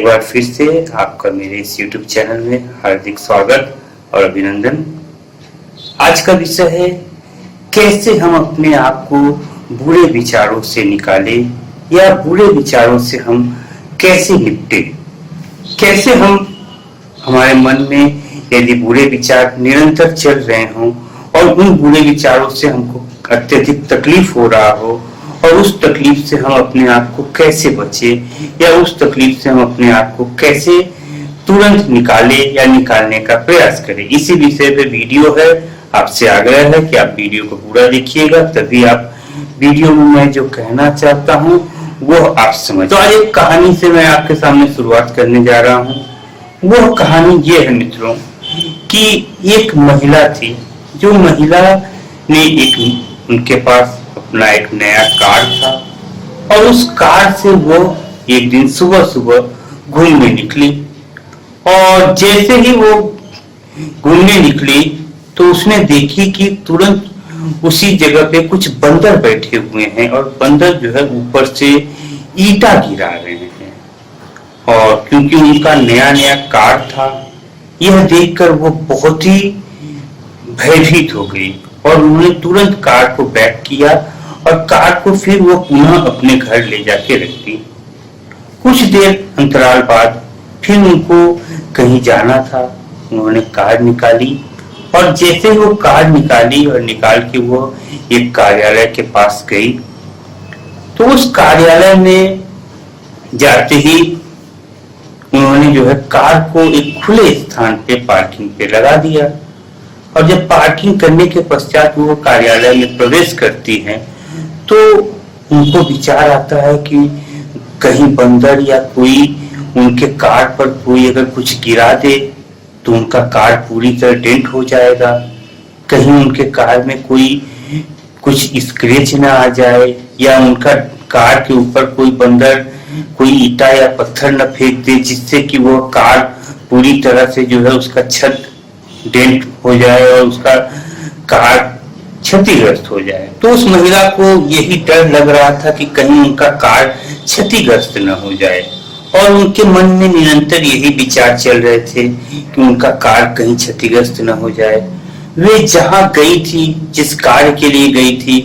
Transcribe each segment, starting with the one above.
बार फिर से आपका मेरे इस YouTube चैनल में हार्दिक स्वागत और अभिनंदन। आज का विषय है कैसे हम अपने आप को बुरे विचारों से निकालें या बुरे विचारों से हम कैसे निपटे। कैसे हम हमारे मन में यदि बुरे विचार निरंतर चल रहे हों और उन बुरे विचारों से हमको अत्यधिक तकलीफ हो रहा हो और उस तकलीफ से हम अपने आप को कैसे बचे या उस तकलीफ से हम अपने आप को कैसे तुरंत निकाले या निकालने का प्रयास करें, इसी विषय पे वीडियो है। आपसे आग्रह है कि आप वीडियो को पूरा देखिएगा, तभी आप वीडियो में मैं जो कहना चाहता हूँ वो आप समझ। तो आज एक कहानी से मैं आपके सामने शुरुआत करने जा रहा हूँ। वो कहानी ये है मित्रों कि एक महिला थी, जो महिला ने उनके पास अपना एक नया कार था और उस कार से वो एक दिन सुबह सुबह घूमने निकली। और जैसे ही वो घूमने निकली तो उसने देखी कि तुरंत उसी जगह पे कुछ बंदर बैठे हुए हैं और बंदर जो है ऊपर से ईंटा गिरा रहे हैं। और क्योंकि उनका नया नया कार था, यह देखकर वो बहुत ही भयभीत हो गई और उन्होंने तुरंत कार को बैक किया और कार को फिर वो पुनः अपने घर ले जाके रख दी। कुछ देर अंतराल बाद फिर उनको कहीं जाना था, उन्होंने कार निकाली और जैसे वो कार निकाली और निकाल के वो एक कार्यालय के पास गई तो उस कार्यालय में जाते ही उन्होंने जो है कार को एक खुले स्थान पे पार्किंग पे लगा दिया। और जब पार्किंग करने के पश्चात वो कार्यालय में प्रवेश करती हैं तो उनको विचार आता है कि कहीं बंदर या कोई उनके कार पर कोई अगर कुछ गिरा दे तो उनका कार पूरी तरह डेंट हो जाएगा, कहीं उनके कार में कोई कुछ स्क्रैच ना आ जाए या उनका कार के ऊपर कोई बंदर कोई ईंटा या पत्थर न फेंक दे जिससे कि वो कार पूरी तरह से जो है उसका छत डेंट हो जाए और उसका कार क्षतिग्रस्त हो जाए। तो उस महिला को यही डर लग रहा था कि कहीं उनका कार क्षतिग्रस्त न हो जाए और उनके मन में निरंतर यही विचार चल रहे थे कि उनका कार कहीं क्षतिग्रस्त न हो जाए। वे जहां गई थी, जिस कार्य के लिए गई थी,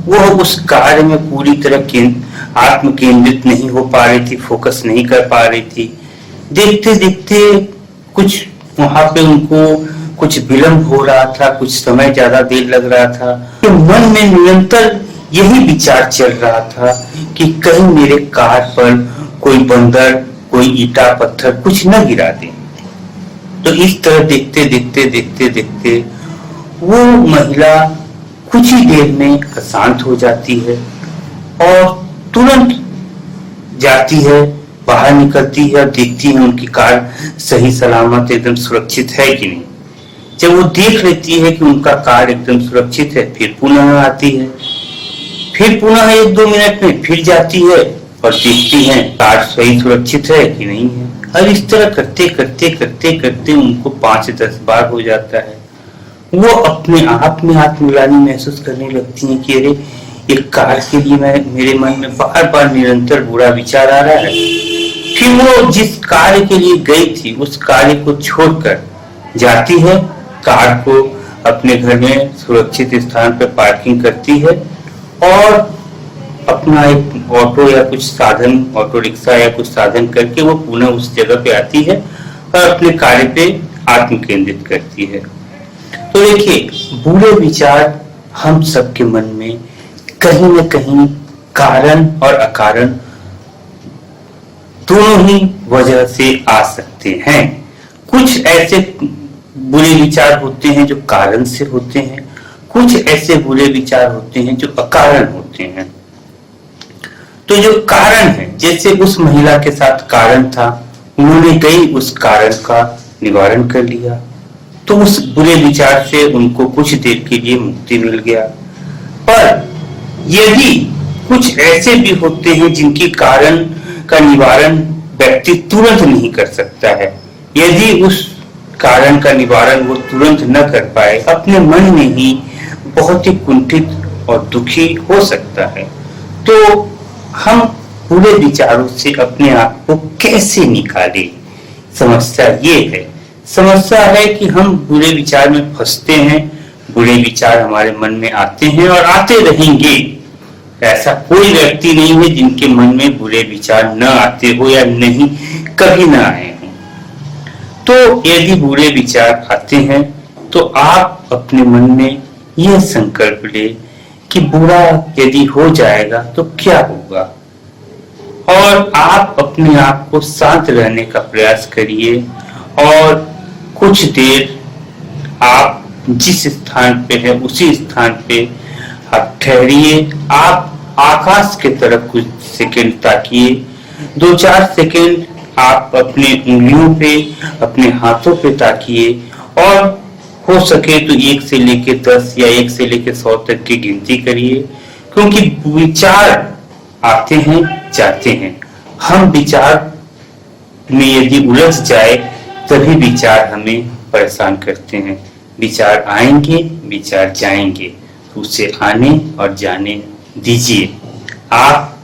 वो उस कार्य में पूरी तरह आत्म केंद्रित नहीं हो पा रही थी, फोकस नहीं कर पा रही थी। देखते देखते कुछ वहां पे उनको कुछ विलंब हो रहा था, कुछ समय ज्यादा देर लग रहा था। तो मन में निरंतर यही विचार चल रहा था कि कहीं मेरे कार पर कोई बंदर कोई ईंटा पत्थर कुछ न गिरा दे। तो इस तरह देखते देखते देखते देखते वो महिला कुछ ही देर में अशांत हो जाती है और तुरंत जाती है, बाहर निकलती है और देखती है उनकी कार सही सलामत एकदम सुरक्षित है कि नहीं। जब वो देख लेती है कि उनका कार एकदम सुरक्षित है, फिर पुनः आती है, फिर पुनः 1-2 मिनट में फिर जाती है और देखती है कार सही सुरक्षित है कि नहीं है। और इस तरह करते करते करते करते उनको 5-10 बार हो जाता है। वो अपने आप में आत्मग्लानि महसूस करने लगती है कि अरे एक कार के लिए मेरे मन में बार बार निरंतर बुरा विचार आ रहा है। फिर वो जिस कार्य के लिए गई थी उस कार्य को छोड़कर जाती है, कार को अपने घर में सुरक्षित स्थान पर पार्किंग करती है और अपना एक ऑटो या कुछ साधन, ऑटो रिक्शा या कुछ साधन करके वो पुनः उस जगह पे आती है और अपने कार्य पे आत्म केंद्रित करती है। तो देखिए, बुरे विचार हम सबके मन में कहीं न कहीं कारण और अकारण दोनों ही वजह से आ सकते हैं। कुछ ऐसे बुरे विचार होते हैं जो कारण से होते हैं, कुछ ऐसे बुरे विचार होते हैं जो अकारण होते हैं। तो जो कारण है, जैसे उस महिला के साथ कारण था, उन्होंने गई उस कारण का निवारण कर लिया तो उस बुरे विचार से उनको कुछ देर के लिए मुक्ति मिल गया। पर यदि कुछ ऐसे भी होते हैं जिनकी कारण का निवारण व्यक्ति तुरंत नहीं कर सकता है, यदि उस कारण का निवारण वो तुरंत न कर पाए, अपने मन में ही बहुत ही कुंठित और दुखी हो सकता है। तो हम बुरे विचारों से अपने आप को कैसे निकाले। समस्या ये है, समस्या है कि हम बुरे विचार में फंसते हैं, बुरे विचार हमारे मन में आते हैं और आते रहेंगे। ऐसा कोई व्यक्ति नहीं है जिनके मन में बुरे विचार न आते हो या नहीं कभी न आए हों। तो यदि बुरे विचार आते हैं तो आप अपने मन में यह संकल्प ले कि बुरा यदि हो जाएगा तो क्या होगा, और आप अपने आप को शांत रहने का प्रयास करिए और कुछ देर आप जिस स्थान पे है उसी स्थान पे आप ठहरिए। आप आकाश की तरफ कुछ सेकंड ताकिए, 2-4 सेकंड आप अपने उंगलियों पे, अपने हाथों पे ताकिए और हो सके तो 1 से लेके 10 या 1 से लेके 100 तक की गिनती करिए, क्योंकि विचार आते हैं जाते हैं। हम विचार में यदि उलझ जाए तभी विचार हमें परेशान करते हैं। विचार आएंगे, विचार जाएंगे, उसे आने और जाने दीजिए। आप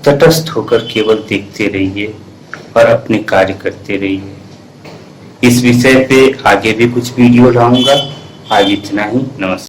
तटस्थ होकर केवल देखते रहिए और अपने कार्य करते रहिए। इस विषय पे आगे भी कुछ वीडियो लाऊंगा। आज इतना ही, नमस्कार।